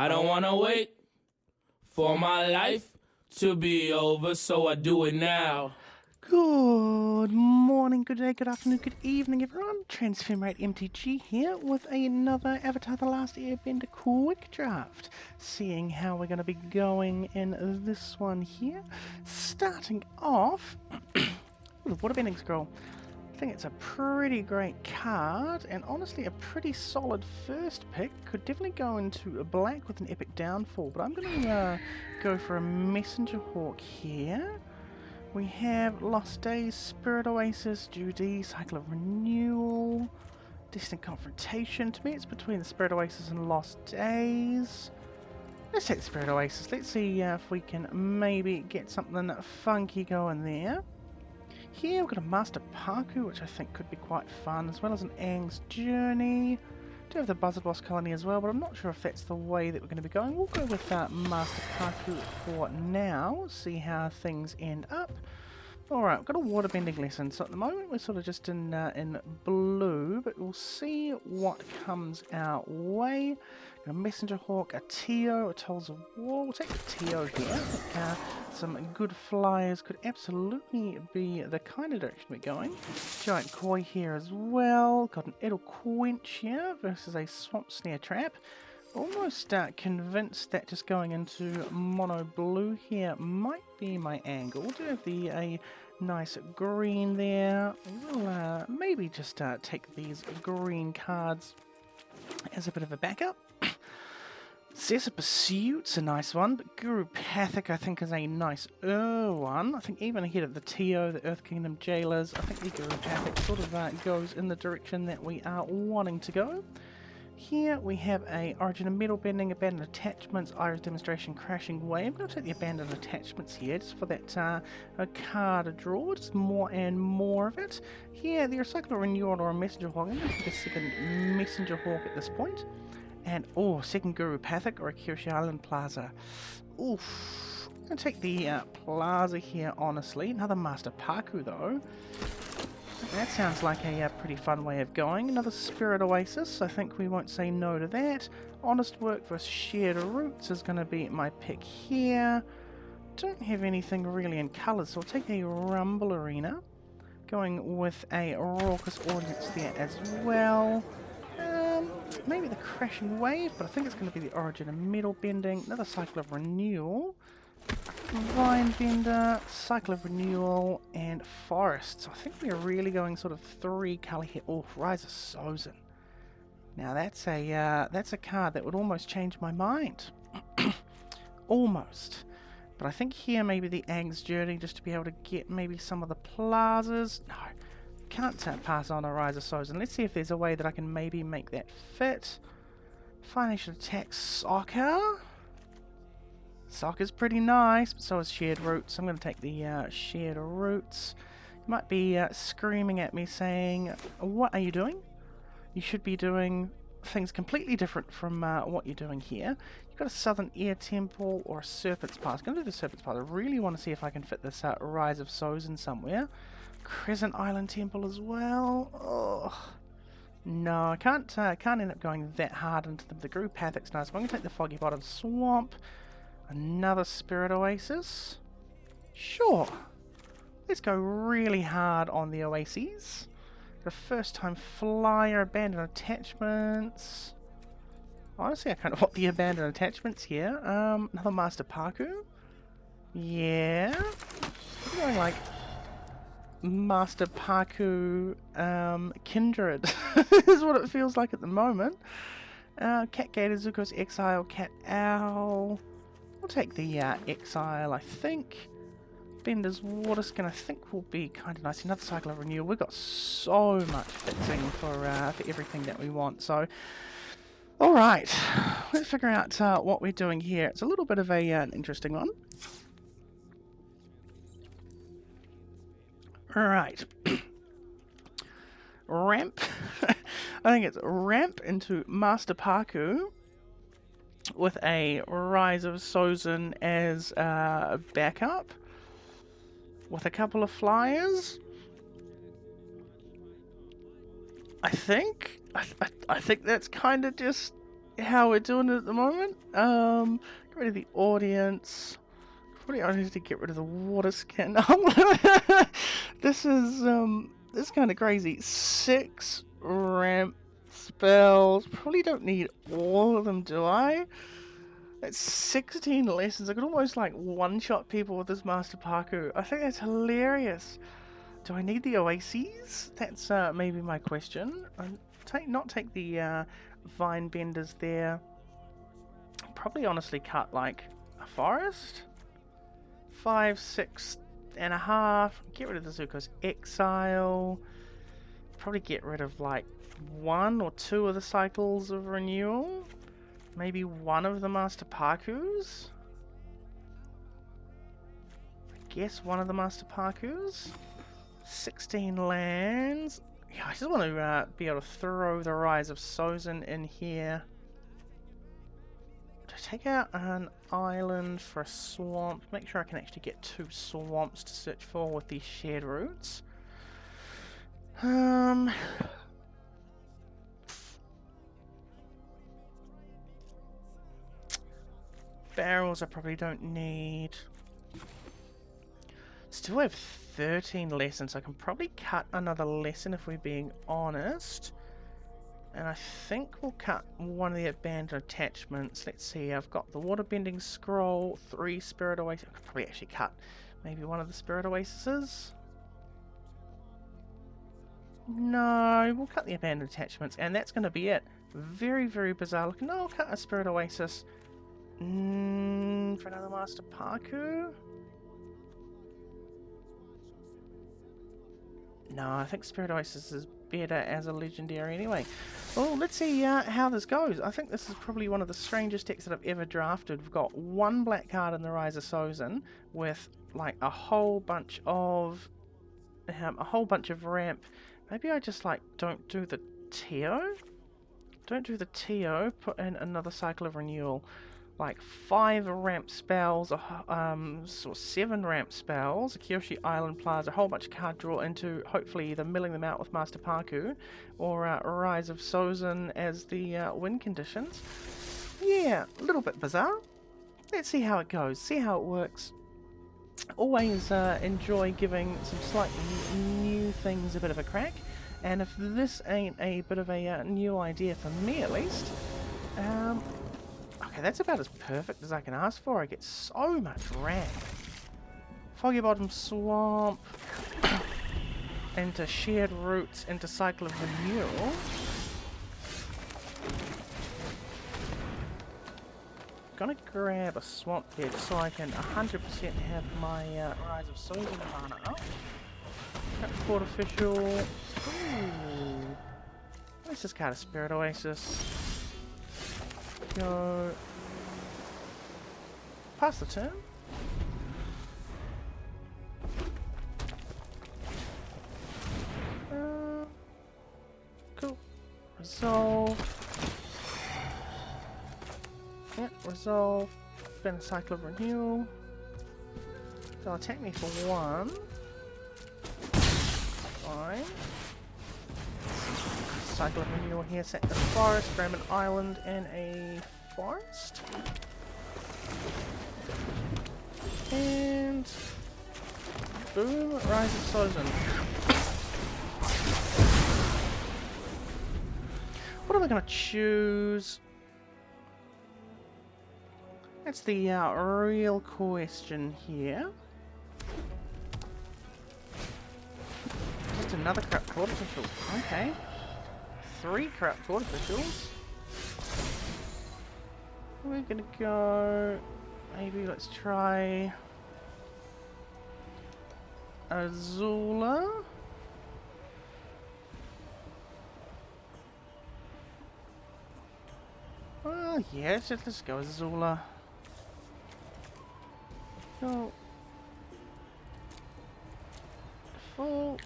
I don't wanna wait for my life to be over, so I do it now. Good morning, good day, good afternoon, good evening, everyone. Transformate MTG here with another Avatar The Last Airbender quick draft. Seeing how we're going to be going in this one here. Starting off with Waterbending Scroll. I think it's a pretty great card, and honestly a pretty solid first pick. Could definitely go into a black with an epic downfall, but I'm going to go for a Messenger Hawk here. We have Lost Days, Spirit Oasis, Judy, Cycle of Renewal, Distant Confrontation. To me it's between the Spirit Oasis and Lost Days. Let's take the Spirit Oasis. Let's see if we can maybe get something funky going there. Here we've got a Master Paku, which I think could be quite fun, as well as an Aang's Journey. Do have the Buzzard Boss Colony as well, but I'm not sure if that's the way that we're going to be going. We'll go with Master Paku for now, see how things end up. Alright, we've got a waterbending lesson, so at the moment we're sort of just in blue, but we'll see what comes our way. A Messenger Hawk, a Teo, a Tolls of War. We'll take the Teo here. I think some good flyers could absolutely be the kind of direction we're going. Giant Koi here as well. Got an Idle Quench here versus a Swamp Snare Trap. Almost convinced that just going into mono blue here might be my angle. Do have a nice green there. We'll maybe just take these green cards as a bit of a backup. Cessa Pursuit's a nice one, but Guru Pathic I think is a nice one. I think even ahead of the Teo, the Earth Kingdom Jailers, I think the Guru Pathic sort of goes in the direction that we are wanting to go. Here we have a Origin of Metal Bending, Abandoned Attachments, Iris Demonstration, Crashing Wave. I'm going to take the Abandoned Attachments here just for that a card to draw, just more and more of it. Here, the Recycler Renewal or a Messenger Hawk. I'm going to take a second Messenger Hawk at this point. And, second Guru Pathic or a Kirishi Island Plaza. Oof. I'm going to take the Plaza here, honestly. Another Master Paku, though. That sounds like a pretty fun way of going. Another Spirit Oasis, I think we won't say no to that. Honest Work versus Shared Roots is going to be my pick here. Don't have anything really in colours, so I'll take a Rumble Arena. Going with a Raucous Audience there as well. Maybe the Crashing Wave, but I think it's going to be the Origin of Metal Bending. Another Cycle of Renewal. Vine Bender, Cycle of Renewal, and Forests. I think we're really going sort of three colour here. Oh, Rise of Sozin. Now that's a card that would almost change my mind. Almost. But I think here maybe the Aang's Journey just to be able to get maybe some of the plazas. No, can't pass on a Rise of Sozin. Let's see if there's a way that I can maybe make that fit. Financial Attack Soccer. Soccer's pretty nice, but so is Shared Roots. I'm going to take the Shared Roots. You might be screaming at me saying, what are you doing? You should be doing things completely different from what you're doing here. You've got a Southern Air Temple or a Serpent's Path. I'm going to do the Serpent's Path. I really want to see if I can fit this Rise of Sozin somewhere. Crescent Island Temple as well. Oh. No, I can't end up going that hard into them. The Guru Pathic's nice. I'm going to take the Foggy Bottom Swamp. Another Spirit Oasis. Sure. Let's go really hard on the Oases. The First Time Flyer, Abandoned Attachments. Honestly, I kind of want the Abandoned Attachments here. Another Master Paku. Yeah. I'm going like Master Paku Kindred is what it feels like at the moment. Cat Gator, Zuko's Exile, Cat Owl. We'll take the Exile, I think. Bender's Waterskin, I think, will be kind of nice. Another Cycle of Renewal. We've got so much fixing for everything that we want. So, alright. Let's figure out what we're doing here. It's a little bit of an interesting one. Alright. Ramp. I think it's Ramp into Master Paku. With a Rise of Sozin as a backup. With a couple of flyers. I think that's kind of just how we're doing it at the moment. Get rid of the audience. Probably I need to get rid of the water skin. This is kind of crazy. 6 ramp spells. Probably don't need all of them, do I? That's 16 lessons. I could almost like one-shot people with this Master Paku. I think that's hilarious. Do I need the oases? That's maybe my question. Not take the vine benders there. Probably honestly cut like a forest. 5, 6.5. Get rid of the Zuko's exile. Probably get rid of like 1 or 2 of the cycles of renewal. Maybe 1 of the Master Pakus. I guess 1 of the Master Pakus. 16 lands. Yeah, I just want to be able to throw the Rise of Sozin in here. Do I take out an island for a swamp? Make sure I can actually get 2 swamps to search for with these shared routes. Barrels I probably don't need. Still have 13 lessons. I can probably cut another lesson if we're being honest. And I think we'll cut one of the abandoned attachments. Let's see, I've got the waterbending scroll, 3 spirit oasis. I could probably actually cut maybe 1 of the spirit oases. No, we'll cut the abandoned attachments, and that's going to be it. Very, very bizarre looking. No, I'll cut a spirit oasis. For another Master Paku? No, I think Spirit Oasis is better as a legendary anyway. Well, let's see how this goes. I think this is probably one of the strangest decks that I've ever drafted. We've got 1 black card in the Rise of Sozin with like a whole bunch of ramp. Maybe I just like don't do the TO. Don't do the TO. Put in another cycle of renewal. Like 5 ramp spells, so 7 ramp spells, a Kyoshi Island Plaza, a whole bunch of card draw into hopefully either milling them out with Master Paku or Rise of Sozin as the win conditions. Yeah, a little bit bizarre. Let's see how it goes, see how it works. Always enjoy giving some slightly new things a bit of a crack, and if this ain't a bit of a new idea for me at least, okay, that's about as perfect as I can ask for. I get so much ramp. Foggy Bottom Swamp into shared roots into Cycle of Renewal. Gonna grab a swamp here just so I can 100% have my Rise of Sozin mana up. Port Official. Ooh. Let's just card a Spirit Oasis. Go. Pass the turn. Cool. Resolve. Yep, resolve. Spend a cycle of renewal. They'll attack me for 1. Fine. Cycle of renewal here, set the forest, grab an island and a forest. And boom, Rise of Sozin. What am I going to choose? That's the real question here. Just another corrupt court official. Okay. 3 corrupt court officials. We're gonna go. Maybe let's try Azula. Oh yeah, let's go Azula. Go. Full.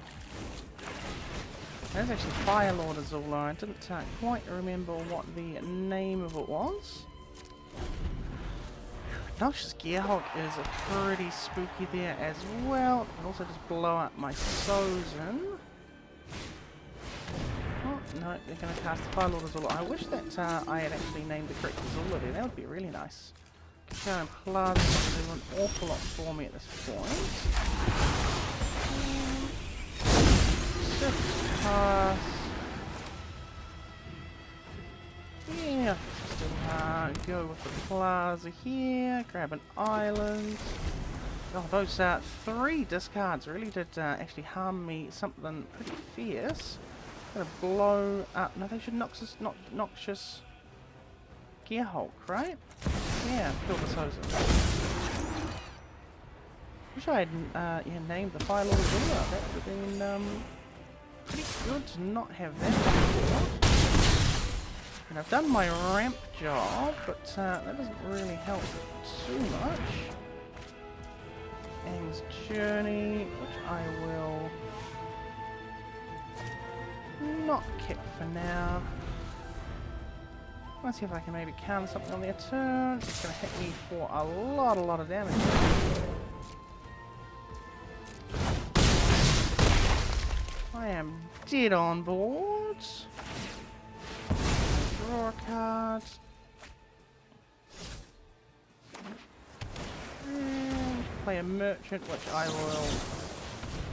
That's actually Fire Lord Azula. I didn't quite remember what the name of it was. Noxious Gearhulk is a pretty spooky there as well. I can also just blow up my Sozin. Oh, no, they're going to cast the Fire Lord Azula. I wish that I had actually named the correct Azula there. That would be really nice. Going Plasma will do an awful lot for me at this point. Shift pass. Yeah, still go with the Plaza here. Grab an island. Oh, those 3 discards really did actually harm me something pretty fierce. Gonna blow up. No, they should noxious Gear Hulk, right? Yeah, kill the Sozin. Wish I had named the Fire Lord Azula. That would have been pretty good to not have that before. And I've done my ramp job, but that doesn't really help too much. Aang's Journey, which I will not kick for now. Let's see if I can maybe counter something on their turn. It's going to hit me for a lot of damage. I am dead on board. Draw a card. And play a merchant, which I will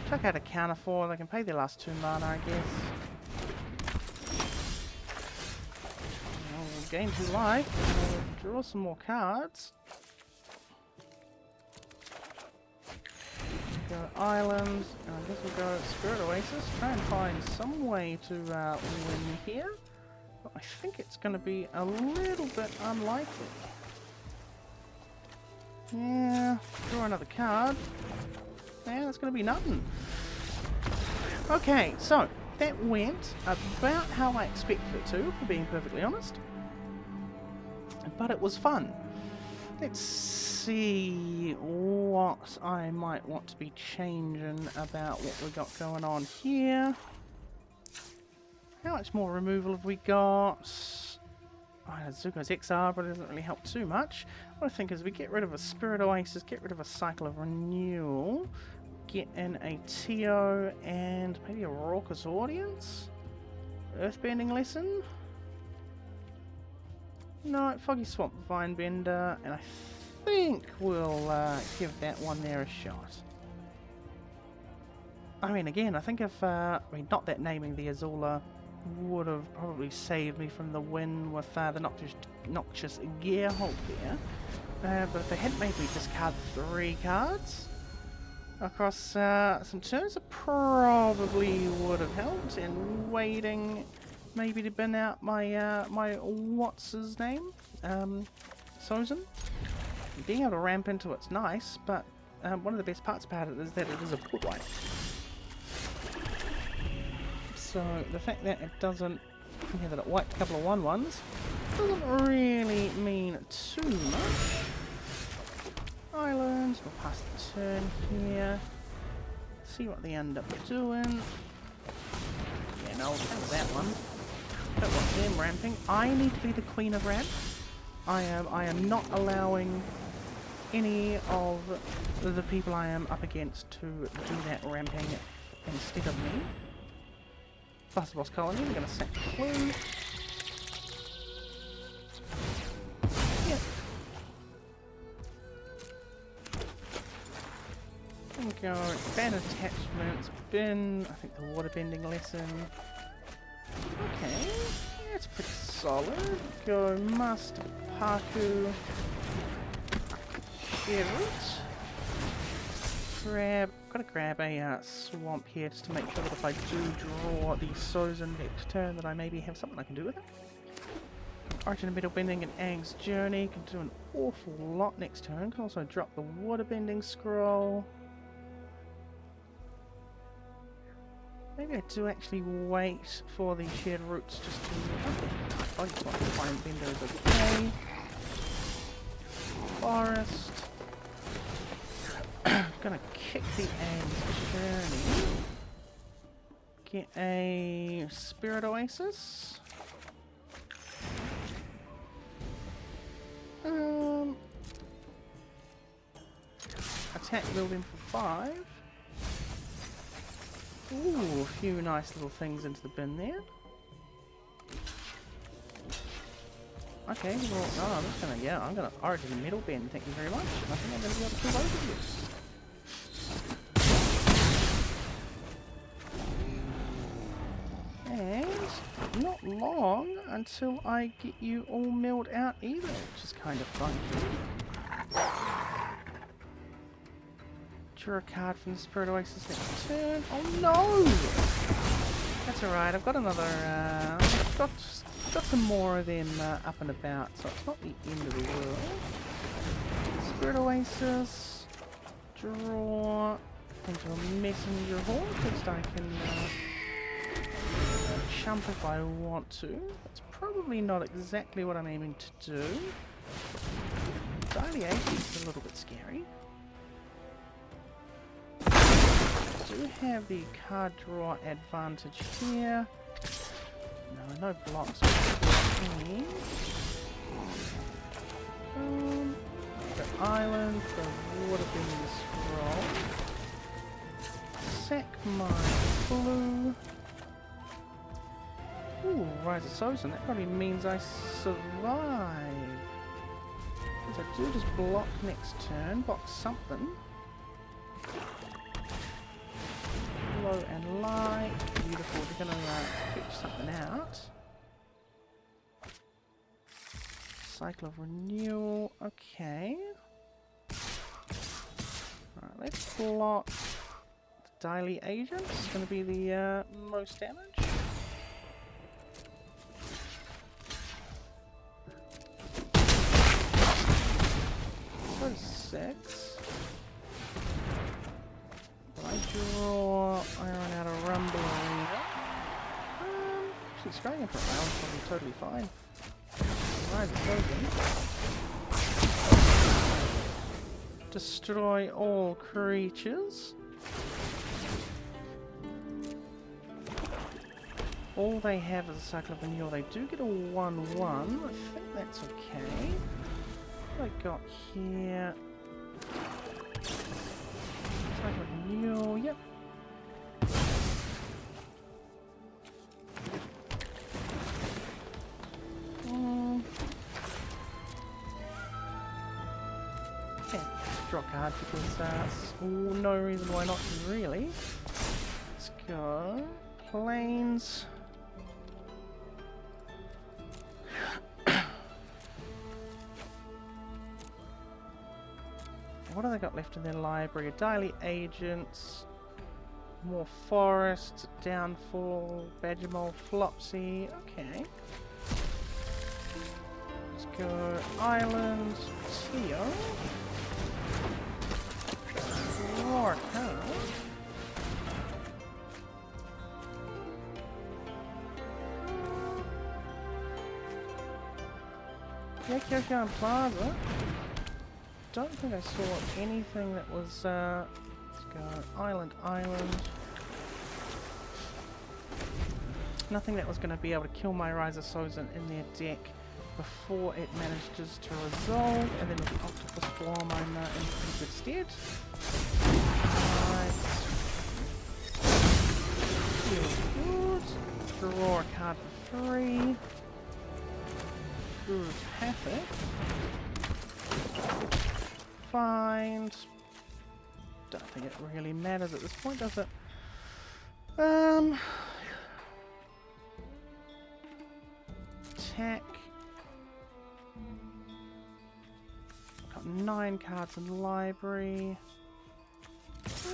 chuck out a counter for. They can pay their last 2 mana, I guess. I'll gain 2 life. I'll draw some more cards. Go islands, and I guess we'll go Spirit Oasis. Try and find some way to win here. But I think it's going to be a little bit unlikely. Yeah, draw another card. Yeah, that's going to be nothing. Okay, so that went about how I expected it to, for being perfectly honest. But it was fun. Let's see what I might want to be changing about what we got going on here. How much more removal have we got? Oh, Zuko's XR, but it doesn't really help too much. What I think is we get rid of a Spirit Oasis, get rid of a Cycle of Renewal, get in a Tio, and maybe a Raucous Audience? Earthbending Lesson? No, Foggy Swamp Vinebender, and I think we'll give that one there a shot. I mean, again, I think if, not that naming the Azula would have probably saved me from the win with the noxious Gear Hulk there. But if they hadn't made me discard 3 cards across some turns, it probably would have helped. And waiting maybe to bin out my my what's his name, Sozin. Being able to ramp into it's nice, but one of the best parts about it is that it is a board wipe. So the fact that it doesn't, that it wiped a couple of 1/1s, doesn't really mean too much. Islands, we'll pass the turn here. See what they end up doing. Yeah, no, that one. Don't want them ramping. I need to be the queen of ramp. I am not allowing any of the people I am up against to do that ramping instead of me. Plus the boss colony, we're going to sack the clue. Yep. And go ban attachments, bin, I think the waterbending lesson. Okay, yeah, it's pretty solid. Go Master Paku. Gotta grab a swamp here just to make sure that if I do draw the Sozin next turn that I maybe have something I can do with it. Origin and Metal Bending and Aang's Journey can do an awful lot next turn. Can also drop the Waterbending Scroll. Maybe I do actually wait for the Shared Roots just to... Okay, I just want to find Bender is okay. Forest. Gonna kick the Aang's Journey. Get a Spirit Oasis. Attack building for 5. Ooh, a few nice little things into the bin there. Okay, well, no, I'm just gonna, yeah, I'm gonna origin middle bend, thank you very much. And I think I'm gonna be able to kill both of you. And not long until I get you all milled out either, which is kind of fun. Draw a card from the Spirit Oasis next turn. Oh no! That's alright, I've got another, got some more of them up and about, so it's not the end of the world. Spirit Oasis, draw into a Messenger Hall, because I can jump if I want to. That's probably not exactly what I'm aiming to do. Daily Agent is a little bit scary. I do have the card draw advantage here. No blocks. The island, the water being scroll. Sack my blue. Ooh, Rise of Sozin. That probably means I survive. Because I do just block next turn, box something. Low and light. Beautiful. We're going to fetch something out. Cycle of Renewal. Okay. Alright, let's block the Daily Agent. It's going to be the most damage. Go to 6. I draw Iron out of Rumble Arena. She's going in for a round, probably totally fine. Rise of Sozin. Destroy all creatures. All they have is a Cycle of Renewal. They do get a 1-1. I think that's okay. What have I got here? Cycle of Renewal, yep. Yeah, draw a card because no reason why not, really. Let's go. Planes. What have they got left in their library? Daily Agents, more Forest, Downfall, Badgermole, Flopsy. Okay. Let's go Island, Teo. Draw a card. Yakyoka and Plaza. Don't think I saw anything that was, let's go Island. Nothing that was going to be able to kill my Rise of Sozin in their deck before it manages to resolve, and then with the Octopus Bomb I'm in pretty good stead. Right. Feels good. Draw a card for 3. Good Havoc. Find. Don't think it really matters at this point, does it? Attack. Got 9 cards in the library.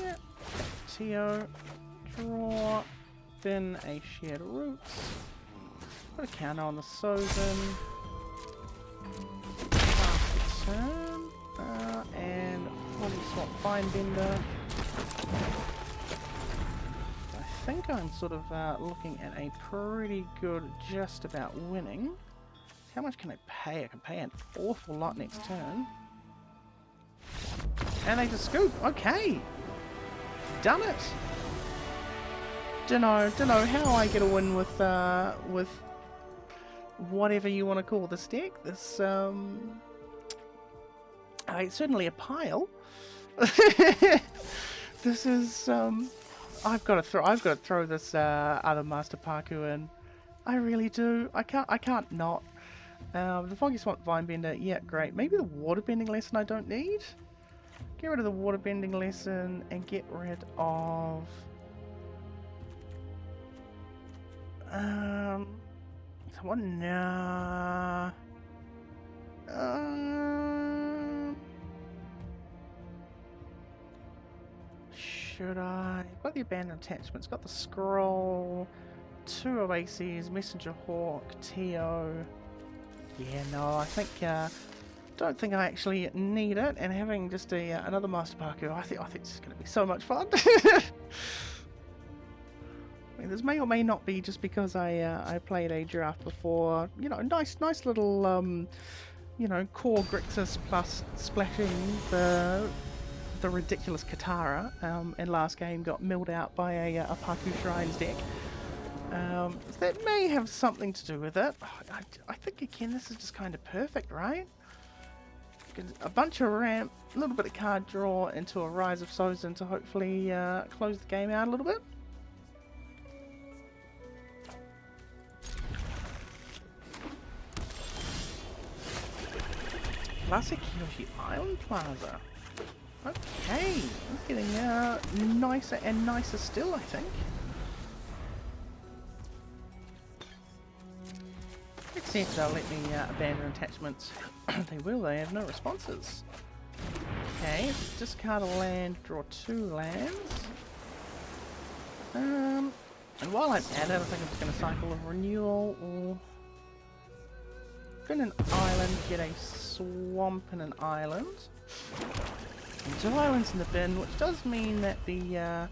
Yep. Teo. Draw. Then a Shared Roots. Put a counter on the Sozin. Half the turn. And probably swap Mindbender. I think I'm sort of looking at a pretty good just about winning. How much can I pay? I can pay an awful lot next turn. And they just scoop. Okay. Done it. Dunno how I get a win with whatever you want to call this deck. This it's certainly a pile. This is I've got to throw this other Master Paku in. I really do. I can't not. The Foggy Swamp Vinebender, yeah, great. Maybe the Waterbending lesson I don't need. Get rid of the Waterbending lesson and get rid of... What? Nah. Should I? Got the abandoned attachments, got the scroll, 2 oases, messenger hawk, TO. Yeah, no, I think don't think I actually need it. And having just another Master Paku, I think it's going to be so much fun. I mean, this may or may not be just because I played a draft before. You know, nice little you know, core Grixis plus splashing the ridiculous Katara, and last game got milled out by a Paku Shrines deck. That may have something to do with it. I think again this is just kind of perfect, right? A bunch of ramp, a little bit of card draw into a Rise of Sozin to hopefully close the game out a little bit. Classic Yoshi Island Plaza. Okay, it's getting nicer and nicer still, I think. Let's see if they'll let me abandon attachments. They will, they have no responses. Okay, discard a land, draw 2 lands. And while I'm at it, I think I'm just going to cycle of renewal or... Spin an island, get a swamp and an island. And 2 islands in the bin, which does mean that the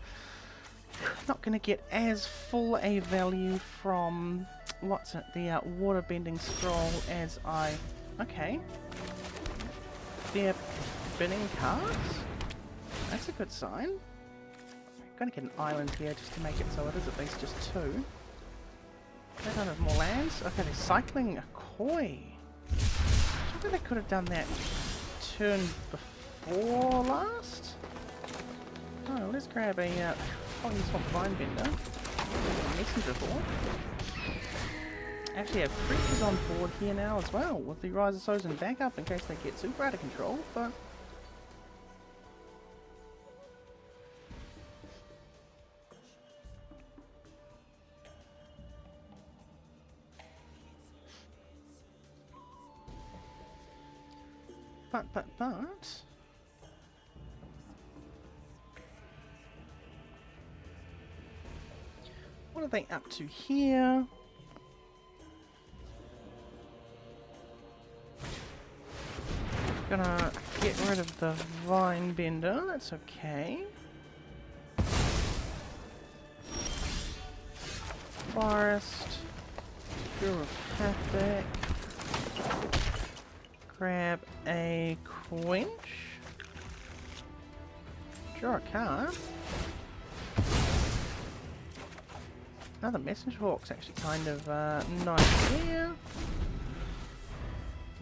not going to get as full a value from what's it, the waterbending scroll as I. Okay, they're binning cards. That's a good sign. I'm going to get an island here just to make it so it is at least just 2. They don't have more lands. Okay, they're cycling a koi. Surely they could have done that turn before last? Oh, let's grab a Foggy Swamp Vinebender. Messenger hawk. Actually have creatures on board here now as well, with the Rise of Sozin back up in case they get super out of control, but... But... What are they up to here? Gonna get rid of the Vinebender, that's okay. Forest, Bureaucratic. Grab a quench. Draw a card. Another Messenger Hawk's actually kind of nice here.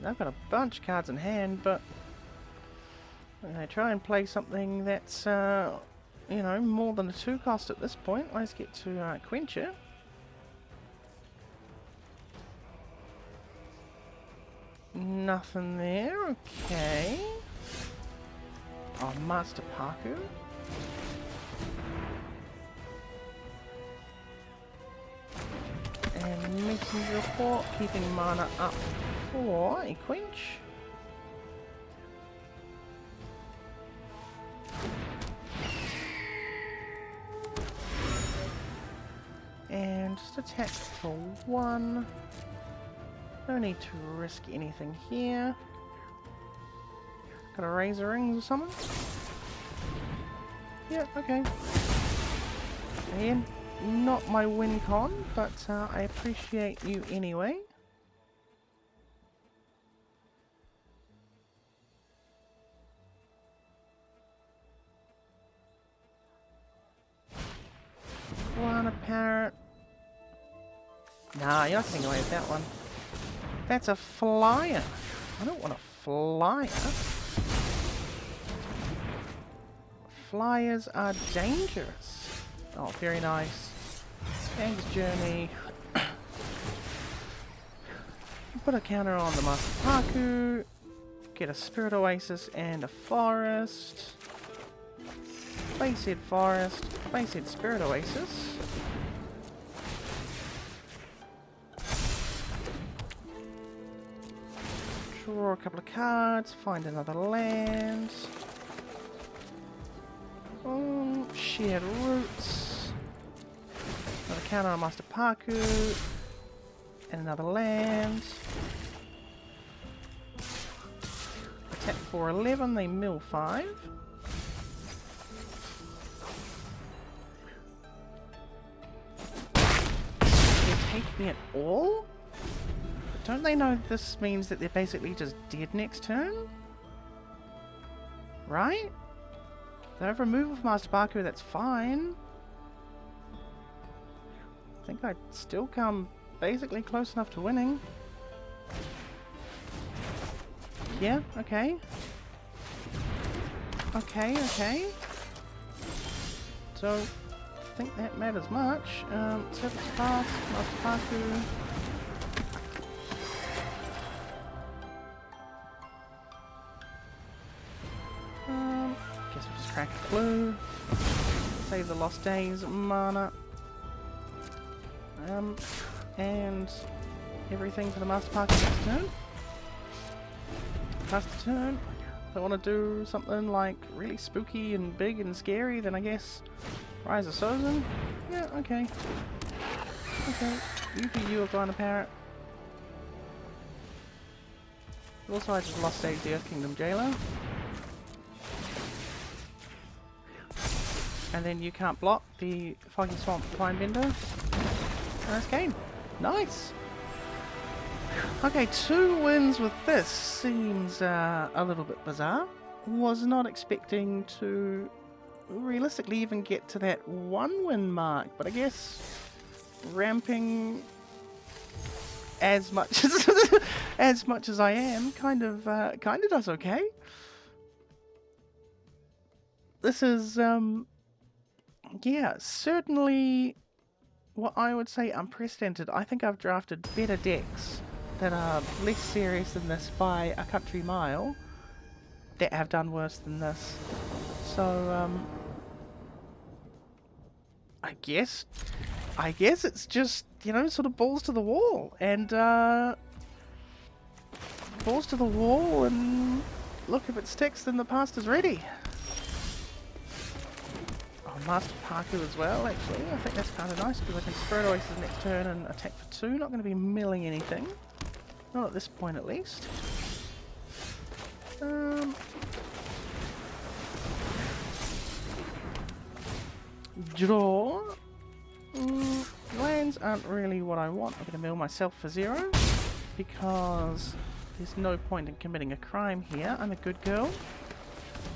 I've got a bunch of cards in hand, but I try and play something that's, you know, more than a 2 cost at this point. Let's get to quench it. Nothing there, okay. Oh, Master Paku. And Messenger Hawk, keeping mana up for a quench. And just attack for 1. No need to risk anything here. Got a Razor Rings or something? Yeah, okay. Again, not my win con, but I appreciate you anyway. One a parrot. Nah, you're not getting away with that one. That's a flyer. I don't want a flyer. Flyers are dangerous. Oh, very nice. Ang's Journey. Put a counter on the Master Paku. Get a Spirit Oasis and a Forest. Base Head Forest. Base Head Spirit Oasis. Draw a couple of cards. Find another land. Oh, Shared Roots. Another counter on Master Paku. And another land. Attack for 11, they mill 5. They take me at all? But don't they know this means that they're basically just dead next turn? Right? They have removal of Master Paku, that's fine. I think I'd still come basically close enough to winning. Yeah, okay. Okay. Don't think that matters much. Surface Pass, Master Paku. Guess we'll just crack a blue. Save the Lost Days mana. And everything for the Master Paku next turn. Pass the turn. If I want to do something like really spooky and big and scary, then I guess Rise of Sozin. Yeah, okay. Okay. You are going to Parrot. Also, I just lost Sage the Earth Kingdom Jailer. And then you can't block the Foggy Swamp Twinebender. And that's game. Nice! Okay, 2 wins with this seems a little bit bizarre. Was not expecting to realistically even get to that 1 win mark, but I guess ramping as much as I am kind of does okay. This is yeah, certainly what I would say unprecedented. I think I've drafted better decks that are less serious than this by a country mile that have done worse than this. So I guess it's just, you know, sort of balls to the wall and look, if it sticks then the pasta's ready. Master Paku as well, actually. I think that's kind of nice because I can Spirit Oasis next turn and attack for 2. Not going to be milling anything. Not at this point, at least. Draw. Lands aren't really what I want. I'm going to mill myself for 0 because there's no point in committing a crime here. I'm a good girl.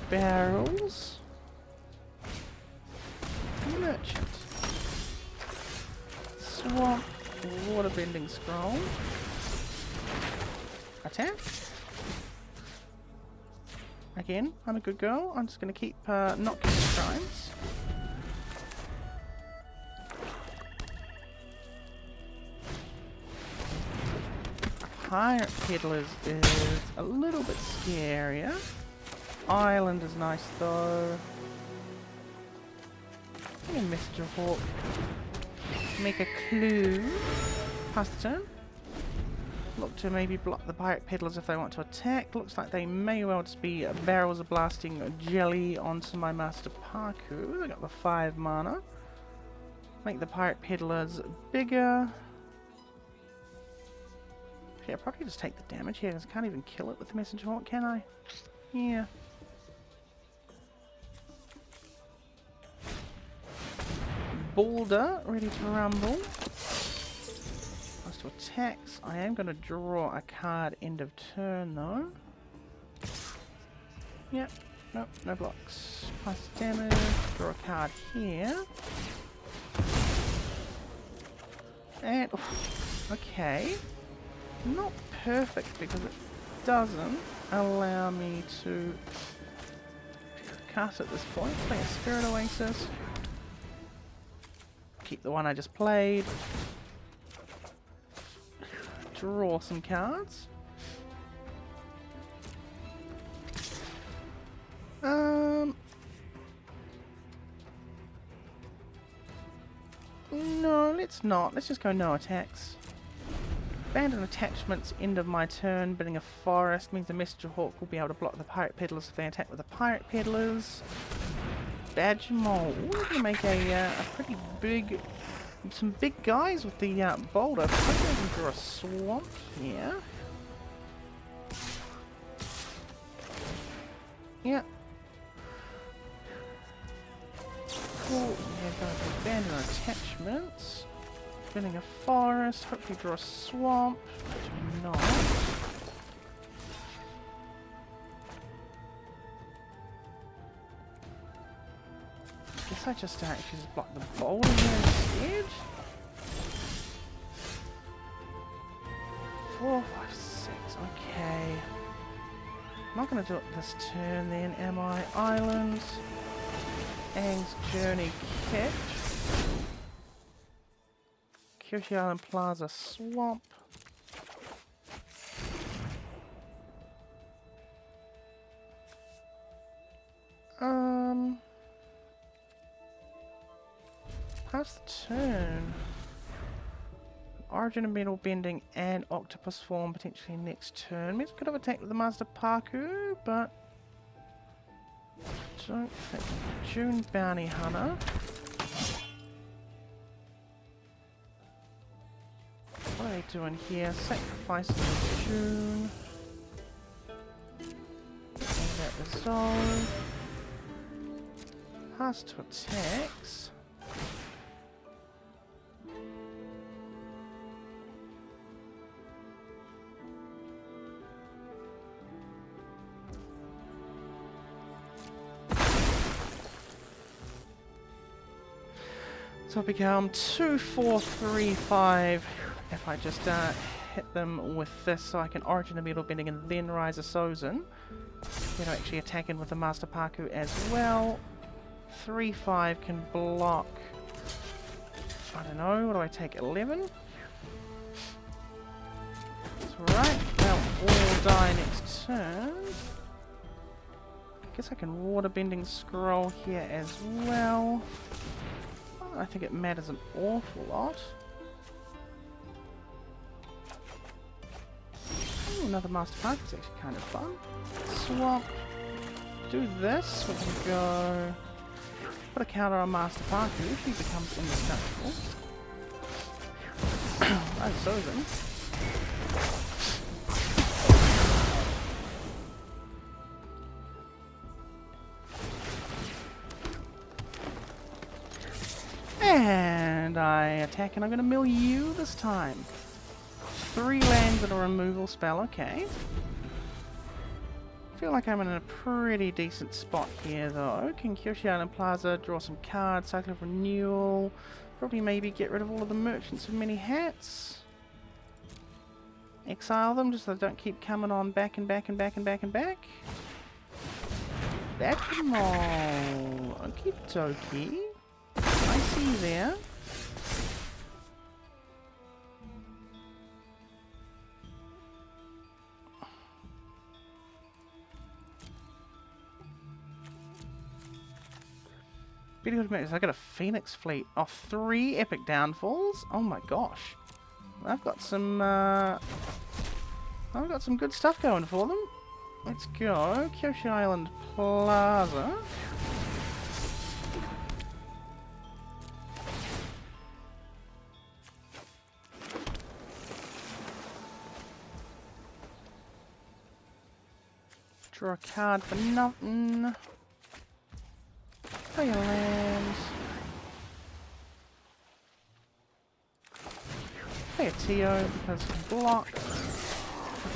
Barrels. Merchant. Swamp. Waterbending Scroll. Attack. Again, I'm a good girl. I'm just going to keep not getting crimes. Pirate Peddlers is a little bit scarier. Island is nice though. Mr. Hawk. Make a clue. Pass the turn. Look to maybe block the Pirate Peddlers if they want to attack. Looks like they may well just be barrels of blasting jelly onto my Master Paku. I got the 5 mana. Make the Pirate Peddlers bigger. Yeah, I'll probably just take the damage here because I can't even kill it with the Messenger Hawk, can I? Yeah. Boulder, ready to rumble. Plus 2 attacks. I am going to draw a card end of turn though. Yep, nope, no blocks. Plus damage, draw a card here. And, okay. Not perfect because it doesn't allow me to cast at this point. Play a Spirit Oasis. Keep the one I just played. Draw some cards. No, let's not. Let's just go no attacks. Abandon attachments, end of my turn. Bidding a forest means the Messenger Hawk will be able to block the Pirate Peddlers if they attack with the Pirate Peddlers. Badger Mole. Ooh, we're going to make a pretty big... some big guys with the boulder. I think we can draw a swamp here. Yeah. Cool. Yeah, going to abandon attachments. Building a forest. Hopefully draw a swamp. But not. Guess I just actually just block the boulder here instead. 4, 5, 6. Okay. I'm not going to do it this turn then, am I? Islands. Aang's Journey Catch. Kyoshi Island Plaza Swamp. Pass the turn. Origin and Metal Bending and Octopus Form potentially next turn. Means we could have attacked with the Master Paku, but don't think. June Bounty Hunter. What are they doing here? Sacrificing the June. And that resolve. Pass to attacks. So it'll become 2, 4, 3, 5 if I just hit them with this, so I can Origin the Metal Bending and then Rise a Sozin. Then I'm actually attacking with the Master Paku as well. 3, 5 can block. I don't know, what do I take? 11? That's right, they'll all die next turn. I guess I can Water Bending Scroll here as well. I think it matters an awful lot. Ooh, another Master Paku is actually kind of fun. Swap. Do this. We can go. Put a counter on Master Paku if he becomes indestructible. Oh, Sozin. And I attack and I'm going to mill you this time. 3 lands and a removal spell, okay. I feel like I'm in a pretty decent spot here though. Can Kyoshi Island Plaza, draw some cards, cycle of renewal. Probably maybe get rid of all of the merchants of many hats. Exile them just so they don't keep coming on back and back and back and back and back. Back them all. Okie dokie. I see you there. Pretty good matches. I got a Phoenix fleet. Oh, 3 epic downfalls. Oh my gosh. I've got some good stuff going for them. Let's go. Kyoshi Island Plaza. Draw a card for nothing. Play a land. Play a Tio because block.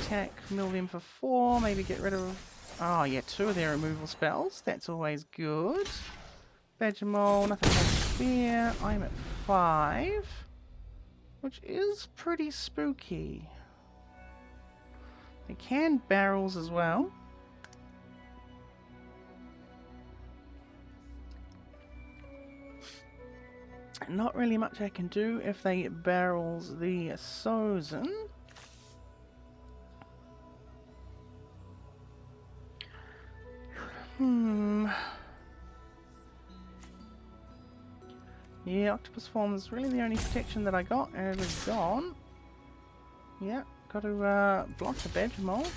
Attack, mill them for 4, maybe get rid of... Oh yeah, 2 of their removal spells. That's always good. Badger Mole, nothing else there. I'm at 5. Which is pretty spooky. They can barrels as well. Not really much I can do if they barrels the Sozin. Yeah, octopus form is really the only protection that I got, and it is gone. Yeah, got to block the badger mold.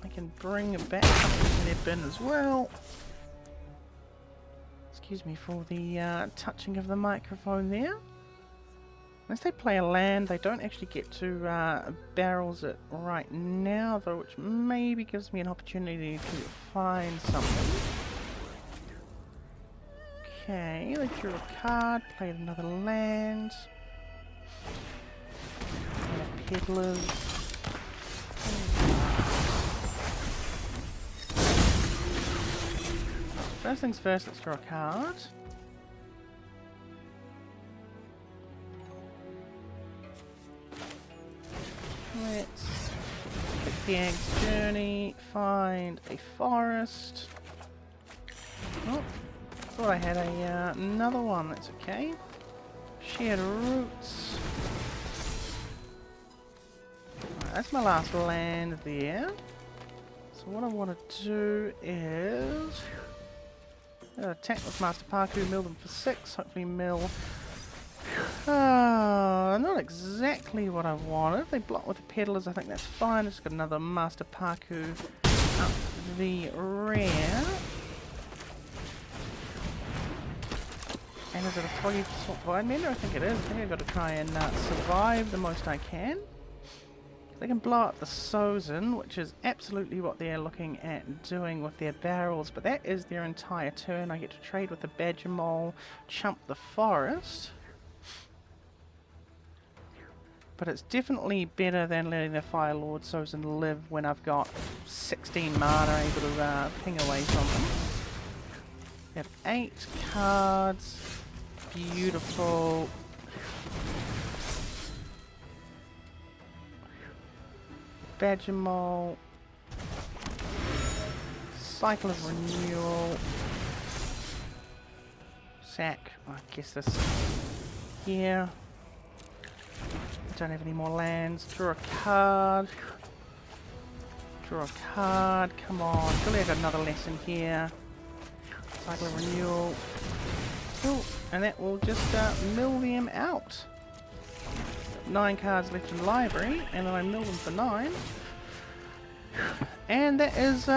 I can bring back something in their bin as well. Excuse me for the touching of the microphone there. Unless they play a land, they don't actually get to barrels it right now, though, which maybe gives me an opportunity to find something. Okay, they drew a card, played another land. And peddlers. First things first, let's draw a card. Let's pick the Ag's Journey, find a forest. Oh, thought I had another one, that's okay. Shared roots. Right, that's my last land there. So what I want to do is attack with Master Paku, mill them for 6, hopefully mill. Not exactly what I wanted. They block with the peddlers, I think that's fine. Just got another Master Paku up the rear. And is it a 3 swap wide mender? I think it is. I think I've got to try and survive the most I can. They can blow up the Sozin, which is absolutely what they're looking at doing with their barrels, but that is their entire turn. I get to trade with the badger mole, chump the forest. But it's definitely better than letting the Fire Lord Sozin live when I've got 16 mana able to ping away from them. We have 8 cards. Beautiful. Badger Mole. Cycle of Renewal. Sack. I guess this here. Don't have any more lands. Draw a card. Draw a card. Come on. Surely I got another lesson here. Cycle of Renewal. Cool. And that will just mill them out. 9 cards left in the library, and then I mill them for 9. And that is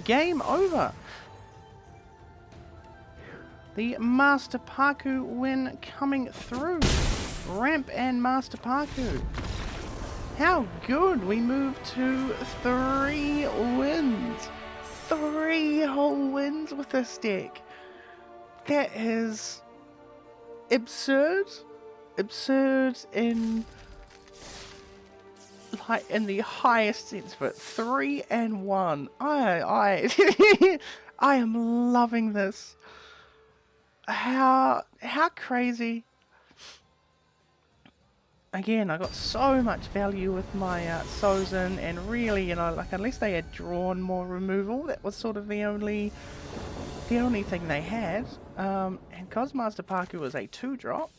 game over. The Master Paku win coming through. Ramp and Master Paku. How good! We moved to 3 wins. 3 whole wins with this deck. That is absurd. Absurd in the highest sense of it. 3 and 1. I am loving this. How crazy. Again, I got so much value with my Sozin, and really, you know, like, unless they had drawn more removal, that was sort of the only thing they had. And because Master Paku was a 2-drop,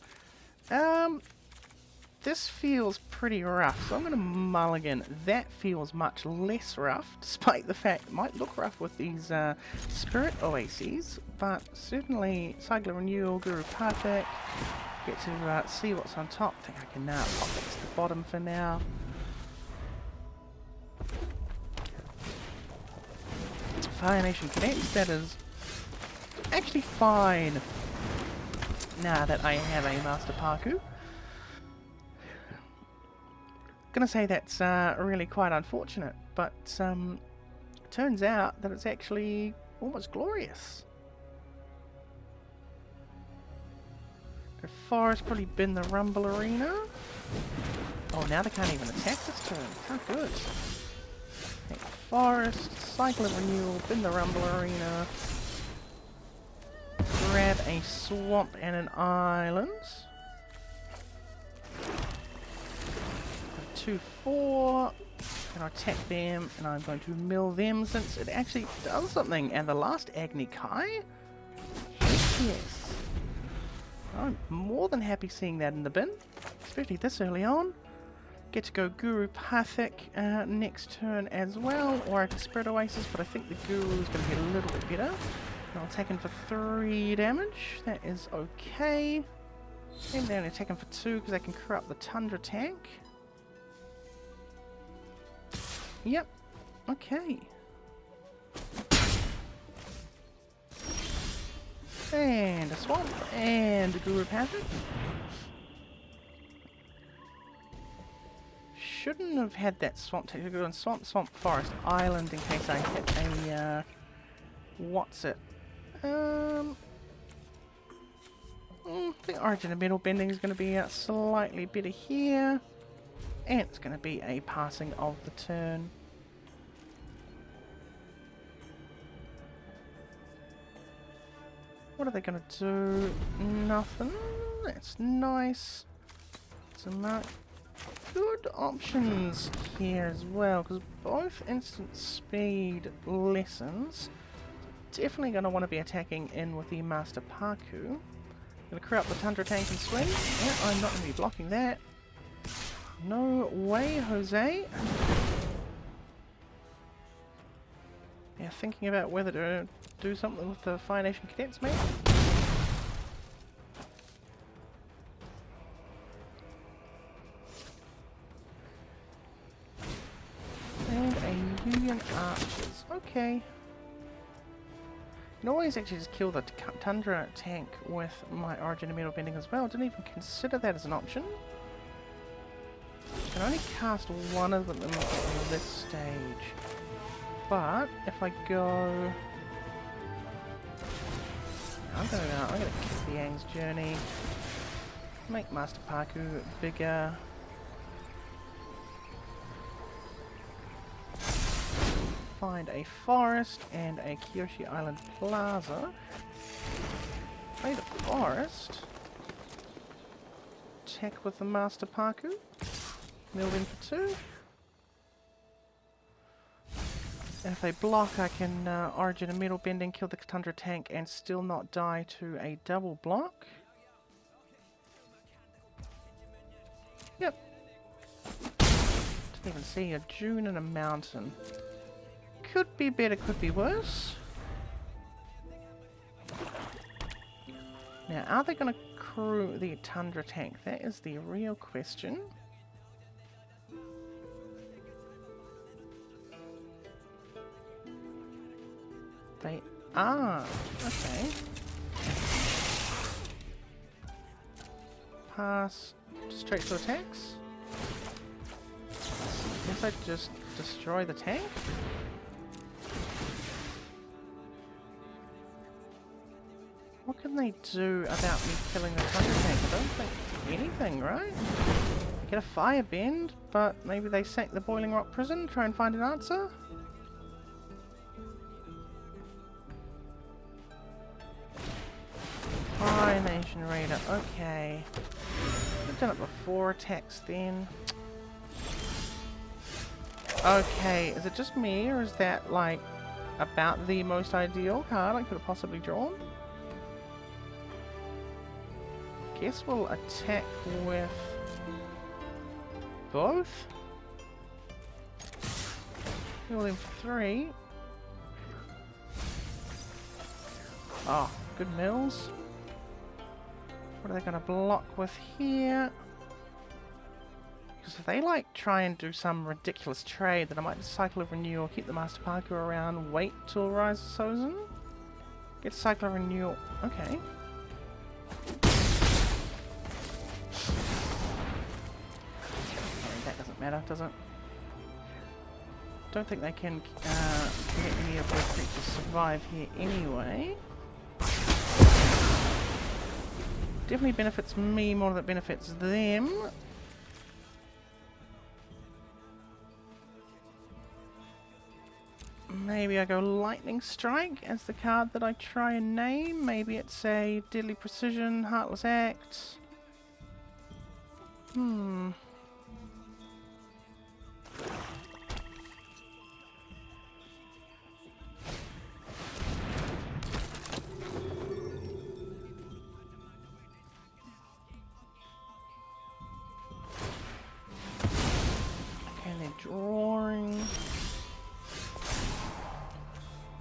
this feels pretty rough, so I'm going to mulligan. That feels much less rough, despite the fact it might look rough with these Spirit Oases, but certainly Cycle of Renewal, Guru Patek. Get to see what's on top. I think I can pop it to the bottom for now. Fire Nation Connects, that is actually fine now that I have a Master Paku. Gonna say that's really quite unfortunate, but turns out that it's actually almost glorious. The forest probably bin the Rumble Arena. Oh, now they can't even attack this turn. How good. Okay, forest, Cycle of Renewal, bin the Rumble Arena. Grab a swamp and an island. 2-4. And I attack them, and I'm going to mill them since it actually does something. And the last Agni Kai? Yes. I'm more than happy seeing that in the bin, especially this early on. Get to go Guru Pathik next turn as well, or I can spread Oasis, but I think the Guru is going to be a little bit better. I'll attack him for 3 damage, that is okay. And then attack him for 2 because I can corrupt the Tundra tank. Yep, okay. And a swamp, and a Guru Pathik. Shouldn't have had that swamp tank. I could go on swamp, forest, island in case I hit a, what's it? I think Origin of Metal Bending is going to be slightly better here. And it's going to be a passing of the turn. What are they going to do? Nothing. That's nice. Some good options here as well, because both instant speed lessons. Definitely going to want to be attacking in with the Master Paku. Going to corrupt the Tundra tank and swing. Yeah, I'm not going to be blocking that. No way, Jose. Yeah, thinking about whether to do something with the Fire Nation cadets, maybe. And a Union Archers. Okay. You can always actually just kill the Tundra tank with my Origin of Metal Bending as well. Didn't even consider that as an option. I can only cast one of them in this stage. But if I go, I'm gonna kick the Yang's Journey, make Master Paku bigger, find a forest and a Kyoshi Island Plaza. Play the forest. Attack with the Master Paku. Mill in for 2. And if they block, I can Origin of Metal Bending, kill the Tundra tank, and still not die to a double block. Yep. Didn't even see a dune and a mountain. Could be better, could be worse. Now, are they going to crew the Tundra tank? That is the real question. They are. Okay. Pass straight to attacks. Guess I just destroy the tank. What can they do about me killing the Tundra tank? I don't think anything, right? I get a fire bend, but maybe they sack the Boiling Rock Prison, try and find an answer? Fire Nation Raider, okay. I've done it before, attacks then. Okay, is it just me, or is that, like, about the most ideal card I could have possibly drawn? Guess we'll attack with both. Kill them for 3. Oh, good mills. What are they going to block with here? Because if they like try and do some ridiculous trade, then I might just cycle of renewal, keep the Master Paku around, wait till Rise of Sozin. Get cycle of renewal. Okay. That doesn't matter, does it? Don't think they can get any of their creatures survive here anyway. Definitely benefits me more than it benefits them. Maybe I go Lightning Strike as the card that I try and name. Maybe it's a Deadly Precision, Heartless Act.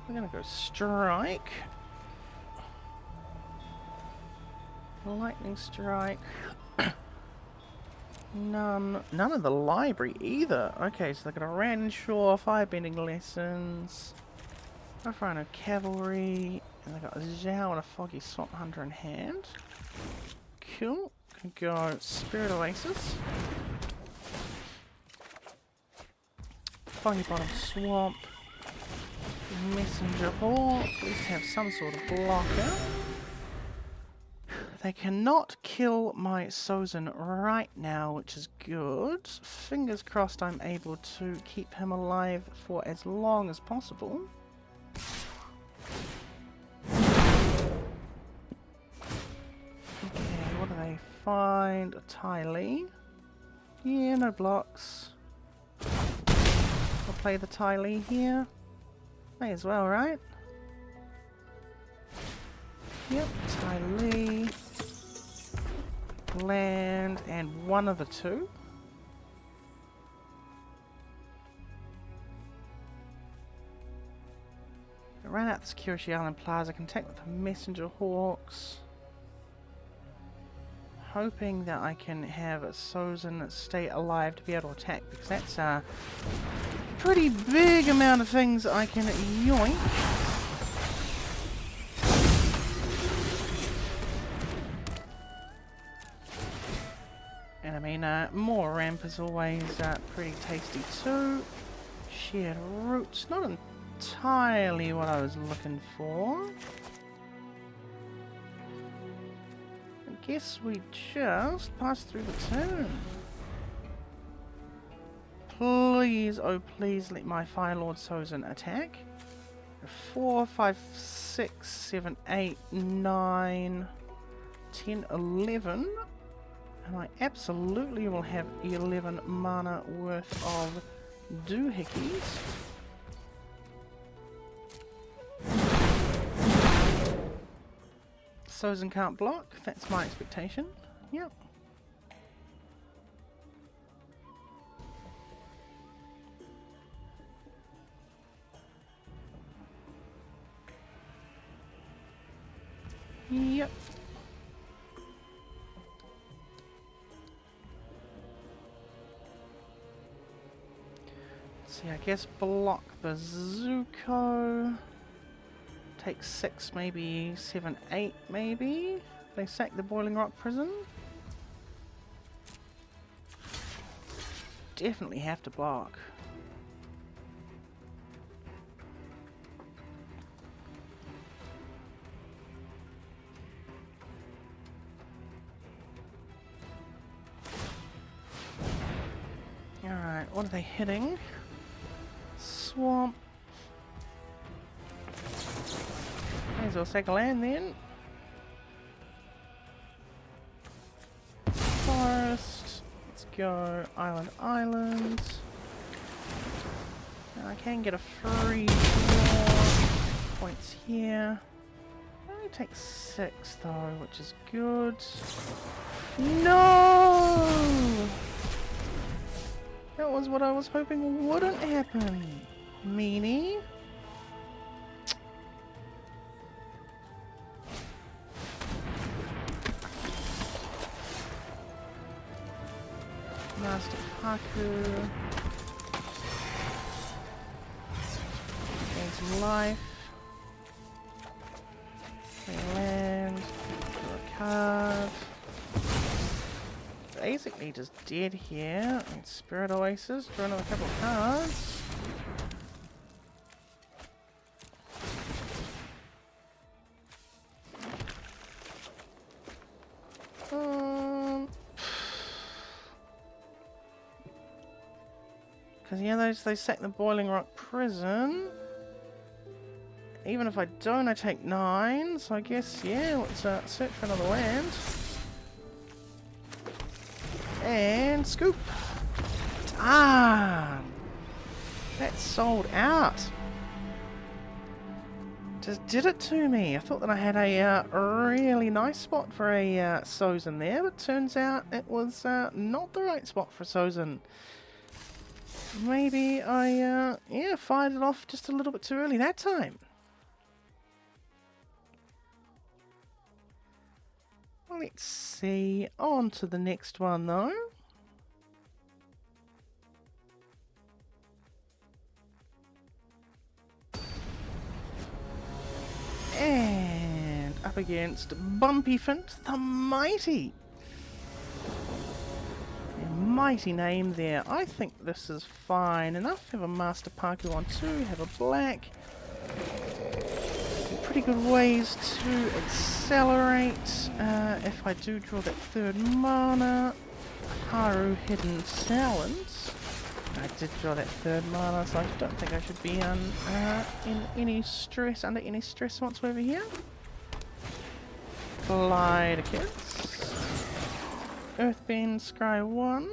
We're gonna go strike. Lightning strike. None of the library either. Okay, so they're gonna Ranshore, firebending lessons, Rough Rhino cavalry, and they got a Zhao and a foggy swamp hunter in hand. Cool. Can go Spirit Oasis, foggy bottom swamp, messenger hawk. At least have some sort of blocker. They cannot kill my Sozin right now, which is good. Fingers crossed I'm able to keep him alive for as long as possible. Okay, what do they find? A Tylee. Yeah, no blocks. I'll play the Tylee here. May as well, right? Yep, Tylee. Land and one of the two. I ran out the Security Island Plaza, can take with the Messenger Hawks. Hoping that I can have a Sozin stay alive to be able to attack, because that's a pretty big amount of things I can yoink. And I mean, more ramp is always pretty tasty too. Shared roots, not entirely what I was looking for. I guess we just pass through the turn. Please, oh please, let my Fire Lord Sozin attack. 4, 5, 6, 7, 8, 9, 10, 11. And I absolutely will have 11 mana worth of doohickeys. Sozin can't block, that's my expectation. Yep. Yep. See, I guess block the Zuko. Take 6, maybe 7, 8, maybe. They sack the Boiling Rock Prison. Definitely have to block. Alright, what are they hitting? Swamp. May as well sack a land then. Forest. Let's go island, island. Now I can get a free draw. Points here. Only take 6 though, which is good. No! That was what I was hoping wouldn't happen. Meanie. Master Paku. Gain some life. Play land. Draw a card. Basically just dead here. And Spirit Oasis. Draw another couple of cards. Because yeah, they sack the Boiling Rock Prison. Even if I don't, I take 9. So I guess, yeah, let's search for another land. And scoop. Ah, that's sold out. Just did it to me. I thought that I had a really nice spot for a Sozin there, but turns out it was not the right spot for Sozin. Maybe I yeah, fired it off just a little bit too early that time. Let's see. On to the next one though. And up against Bumpy Fint the Mighty. A mighty name there. I think this is fine enough. Have a Master Paku on 2, have a black. Pretty good ways to accelerate. If I do draw that 3rd mana, Haru Hidden Talent. I did draw that 3rd mana, so I don't think I should be in any stress, under any stress whatsoever here. Glider Kids. Earthbend Scry 1.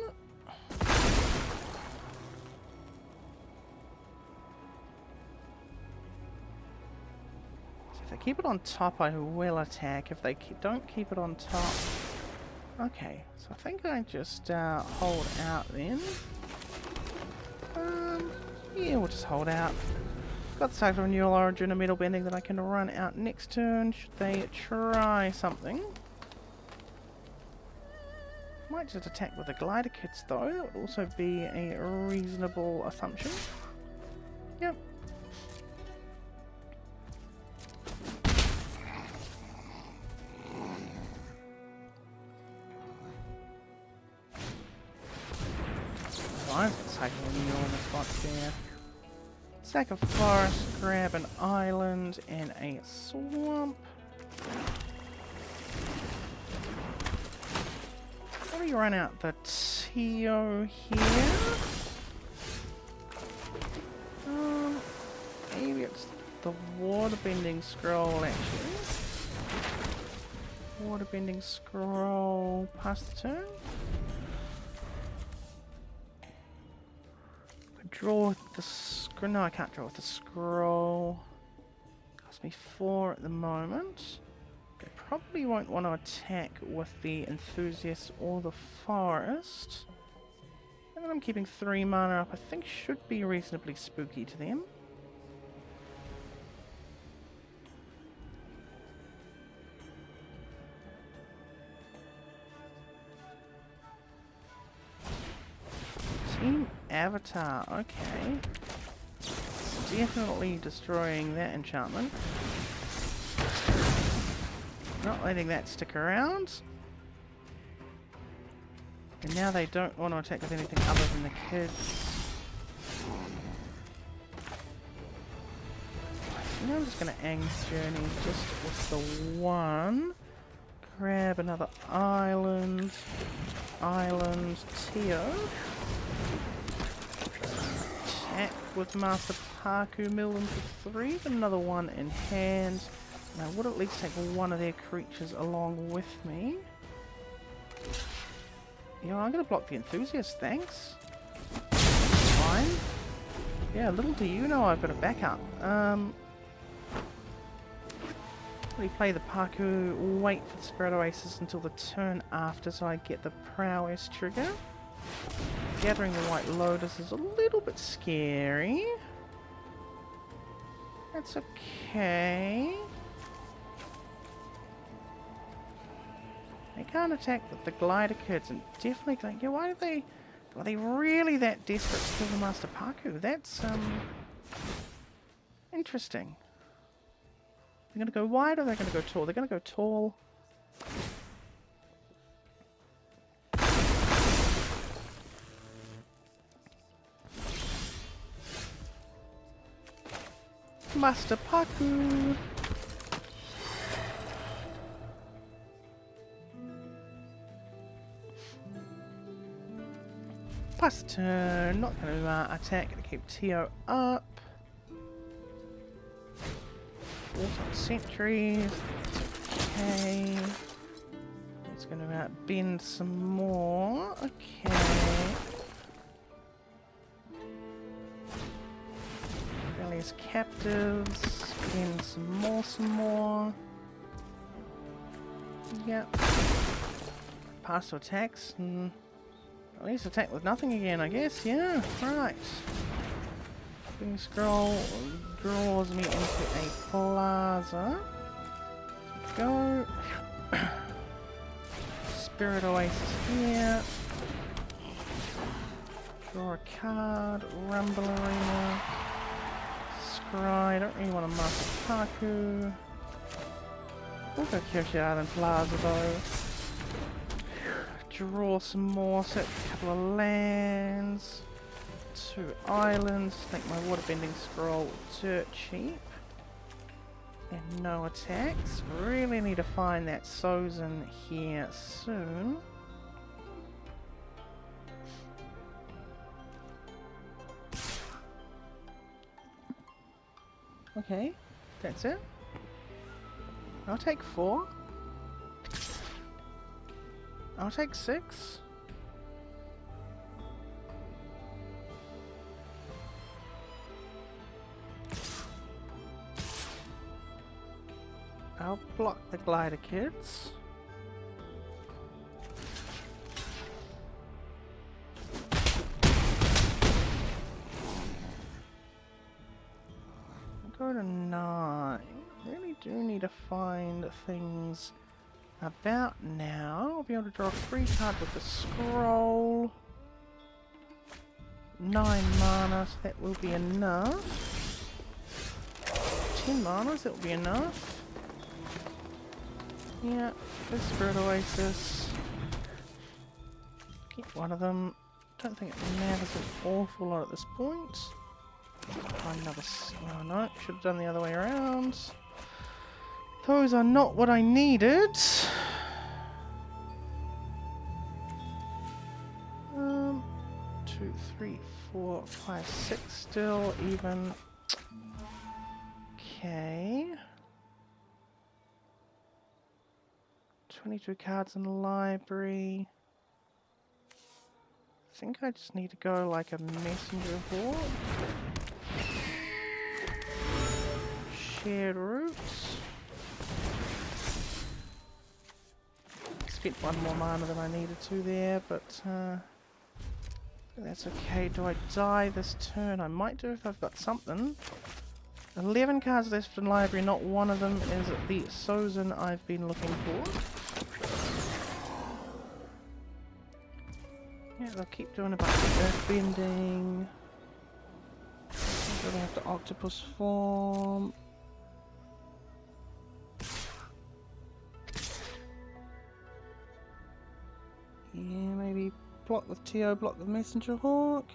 If they keep it on top, I will attack. If they don't keep it on top... Okay, so I think I just hold out then. Yeah, we'll just hold out. Got the Cycle Renewal Origin and Metal Bending that I can run out next turn should they try something. Might just attack with the Glider Kits though, that would also be a reasonable assumption. Yep. I've got Cycle Renewal in the spot there. Sack a forest, grab an island and a swamp. Probably run out the Tio here. Maybe it's the waterbending scroll actually. Waterbending scroll past the turn. Draw with the scroll. No, I can't draw with the scroll. Cost me 4 at the moment. I probably won't want to attack with the Enthusiast or the Forest. And then I'm keeping 3 mana up. I think should be reasonably spooky to them. Team Avatar, okay. Definitely destroying that enchantment. Not letting that stick around. And now they don't want to attack with anything other than the kids. I think I'm just going to Aang's Journey just with the 1. Grab another island. Island Tio. Attack with Master Paku, mill them for 3, with another 1 in hand. And I would at least take one of their creatures along with me. Yeah, I'm going to block the Enthusiast, thanks. Fine. Yeah, little do you know I've got a backup. Probably play the Paku, wait for the Spirit Oasis until the turn after so I get the Prowess trigger. Gathering the White Lotus is a little bit scary. That's okay. They can't attack with the Glider Kids and definitely can't. Yeah, why do are they really that desperate to kill the Master Paku? That's interesting. They're gonna go wide or they're gonna go tall? They're gonna go tall. Master Paku. Pass the turn. Not going to attack. Going to keep Tio up. Force on sentries. Okay. It's going to bend some more. Okay. Rebellious captives. Bend some more. Yep. Pass to attacks. At least attack with nothing again, I guess. Yeah, right. Big scroll draws me into a plaza. Go. Spirit Oasis here. Draw a card. Rumble Arena. Scry. Don't really want a Master Paku. We'll go Kirshi Island Plaza though. Draw some more. Search a couple of lands. 2 islands. Make my waterbending scroll dirt cheap. And no attacks. Really need to find that Sozin here soon. Okay, that's it. I'll take 4. I'll take 6. I'll block the glider kids. I'll go to 9. Really do need to find things about now. I'll be able to draw a free card with the scroll. 9 mana, so that will be enough. 10 mana, that will be enough. Yeah, the Spirit Oasis. Get one of them. Don't think it matters an awful lot at this point. Find another. Oh no, should have done the other way around. Those are not what I needed. 2, 3, 4, 5, 6 still even. Okay. 22 cards in the library. I think I just need to go like a messenger horde. Shared routes. Spent 1 more mana than I needed to there, but that's okay. Do I die this turn? I might do if I've got something. 11 cards left in the library, not one of them is the Sozin I've been looking for. Yeah, they'll keep doing a bunch of earth bending. They have to octopus form. Yeah, maybe block with TO, block with Messenger Hawk.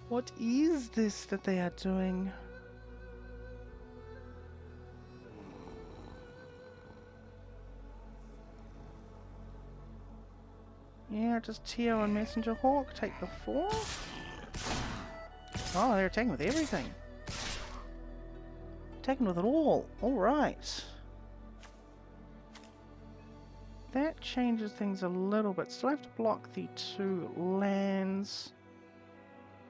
What is this that they are doing? Yeah, just TO and Messenger Hawk take the 4. Oh, they're attacking with everything. Attacking with it all. Alright. That changes things a little bit. Still have to block the 2 lands.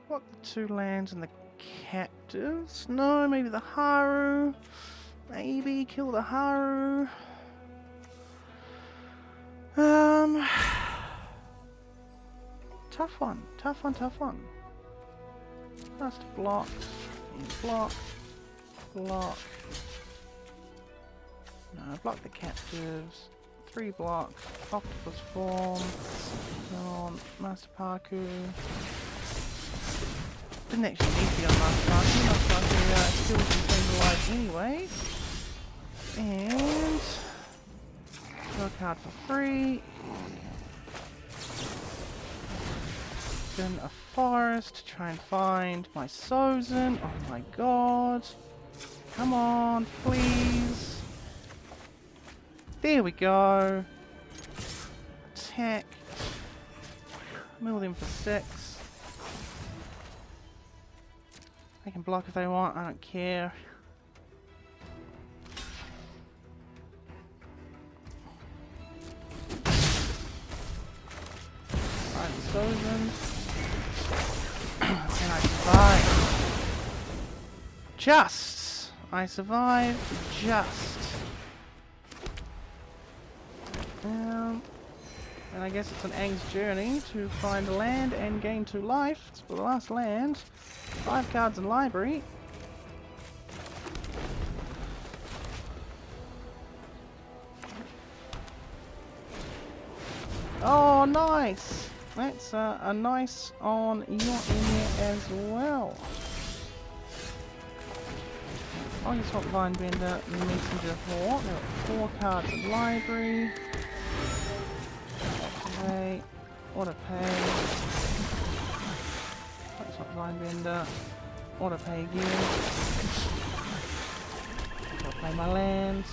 Block the 2 lands and the captives. No, maybe the Haru. Maybe kill the Haru. Tough one. Tough one, tough one. Just block. Block. Block. No, block the captives. 3 block. Octopus form. On Master Paku. Didn't actually need to be on Master Paku. Master Paku still contained alive anyway. And draw a card for free. In a forest to try and find my Sozin. Oh my god. Come on, please. There we go. Attack. Mill them for 6. They can block if they want, I don't care. Find the Sozin. And I survive. Just. I survived. Just. And I guess it's an Aang's journey to find land and gain 2 life. It's for the last land. 5 cards in library. Oh, nice! That's a nice on your end as well. I'll just swap Vinebender, Messenger Hawk. There are 4 cards in library. Activate. Auto pay. I'll swap Vinebender. Auto pay again. I'll play my lands.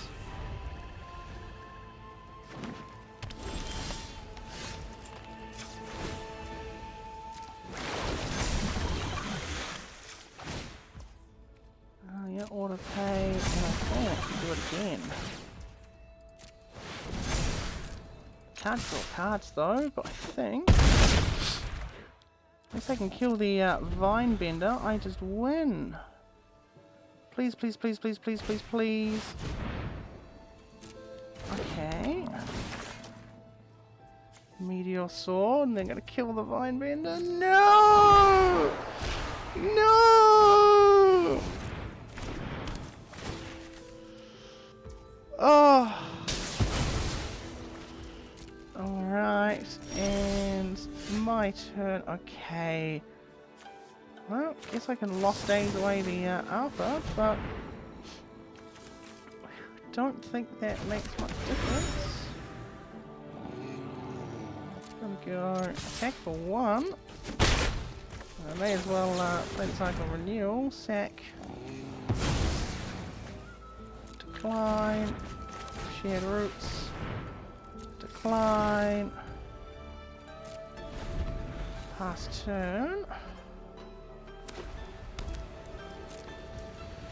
Yeah, auto pay, and I can actually do it again. Can't draw cards though, but I think unless I can kill the Vinebender, I just win. Please, please, please, please, please, please, please. Okay. Meteor Sword, and they're gonna kill the Vinebender. No! No! Oh! Alright, and my turn. Okay. Well, guess I can Lost Days away the Alpha, but I don't think that makes much difference. Gonna go attack for 1. I may as well play the Cycle Renewal, sack, decline, shared roots, decline, pass turn,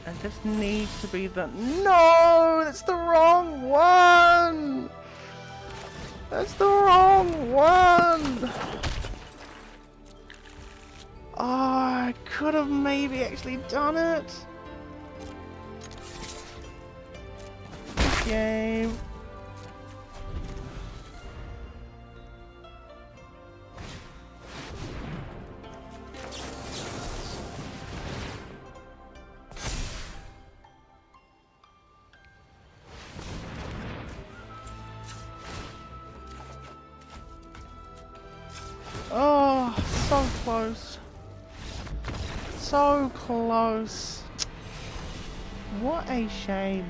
and this needs to be the, no, that's the wrong one, that's the wrong one. Oh, I could have maybe actually done it. Game. Oh, so close. So close. What a shame.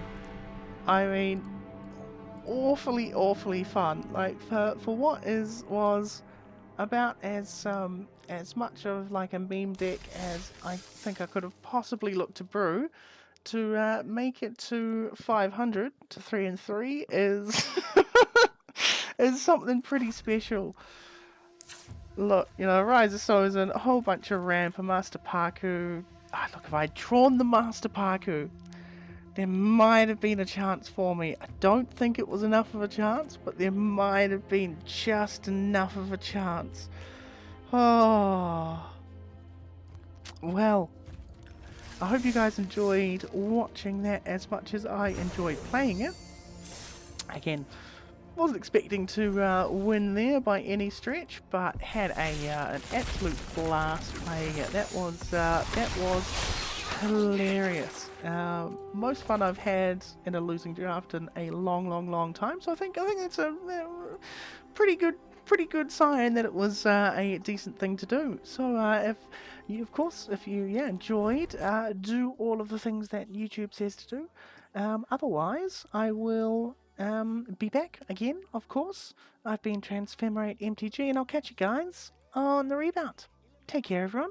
I mean, awfully fun. Like for what was about as much of like a meme deck as I think I could have possibly looked to brew, to make it to 500 to 3 and 3 is is something pretty special. Look, you know, Rise of Sozin, a whole bunch of ramp, a Master Paku. Ah, look, if I'd drawn the Master Paku, there might have been a chance for me. I don't think it was enough of a chance, but there might have been just enough of a chance. Oh. Well, I hope you guys enjoyed watching that as much as I enjoyed playing it. Again, wasn't expecting to win there by any stretch, but had an absolute blast playing it. That was hilarious. Most fun I've had in a losing draft in a long time. So I think that's a pretty good sign that it was a decent thing to do. So if you enjoyed, do all of the things that YouTube says to do. Otherwise, I will be back again, of course. I've been Transfemerate MTG, and I'll catch you guys on the rebound. Take care, everyone.